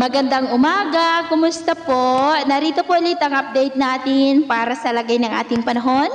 Magandang umaga, kumusta po? Narito po ulit ang update natin para sa lagay ng ating panahon.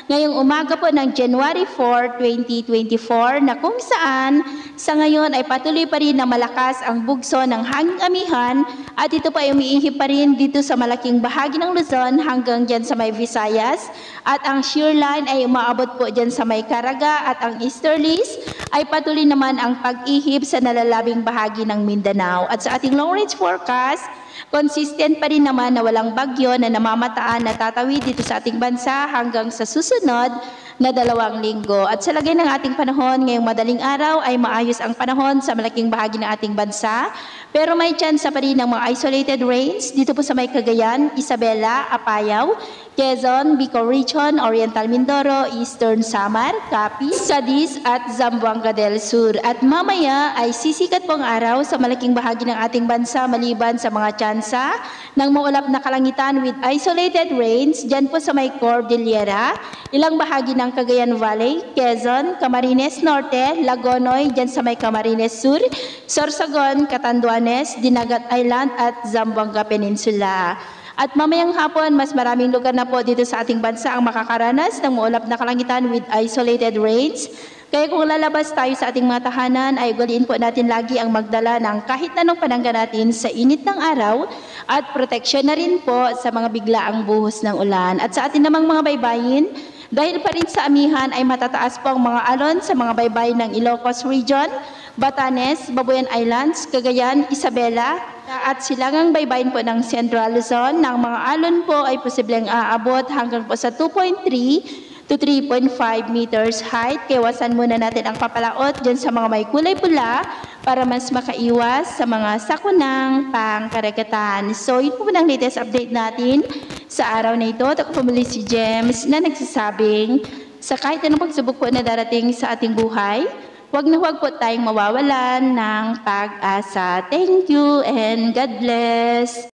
Ngayong umaga po ng January 4, 2024 na kung saan sa ngayon ay patuloy pa rin na malakas ang bugso ng hanging amihan at ito pa ay umiihip pa rin dito sa malaking bahagi ng Luzon hanggang dyan sa may Visayas at ang shear line ay umaabot po dyan sa may Caraga at ang easterlies ay patuloy naman ang pag-ihip sa nalalabing bahagi ng Mindanao. At sa ating long range forecast, consistent pa rin naman na walang bagyo na namamataan na tatawid dito sa ating bansa hanggang sa susunod na 2 linggo. At sa lagay ng ating panahon, ngayong madaling araw ay maayos ang panahon sa malaking bahagi ng ating bansa. Pero may chance pa rin ng mga isolated rains dito po sa may Cagayan, Isabela, Apayao, Quezon, Bicol Region, Oriental Mindoro, Eastern Samar, Capiz, Cadiz at Zamboanga del Sur. At mamaya ay sisikat pong araw sa malaking bahagi ng ating bansa maliban sa mga tsansa ng maulap na kalangitan with isolated rains dyan po sa may Cordillera, ilang bahagi ng Cagayan Valley, Quezon, Camarines Norte, Lagonoy, dyan sa may Camarines Sur, Sorsogon, Catanduanes, Dinagat Island at Zamboanga Peninsula. At mamayang hapon, mas maraming lugar na po dito sa ating bansa ang makakaranas ng maulap na kalangitan with isolated rains. Kaya kung lalabas tayo sa ating mga tahanan, ay ugaliin po natin lagi ang magdala ng kahit anong panangga natin sa init ng araw at proteksyon na rin po sa mga biglaang buhos ng ulan. At sa atin namang mga baybayin, dahil pa rin sa amihan ay matataas po ang mga alon sa mga baybay ng Ilocos Region, Batanes, Babuyan Islands, Cagayan, Isabela, at silangang baybayin po ng Central Luzon ng mga alon po ay posibleng aabot hanggang po sa 2.3 to 3.5 meters height. Kaiwasan muna natin ang papalaot dyan sa mga may kulay pula para mas makaiwas sa mga sakunang pangkaragatan. So, yun po ang latest update natin sa araw na ito. Ako po muli si James na nagsasabing sa kahit anong pagsubok po na darating sa ating buhay, huwag na huwag po tayong mawawalan ng pag-asa. Thank you and God bless.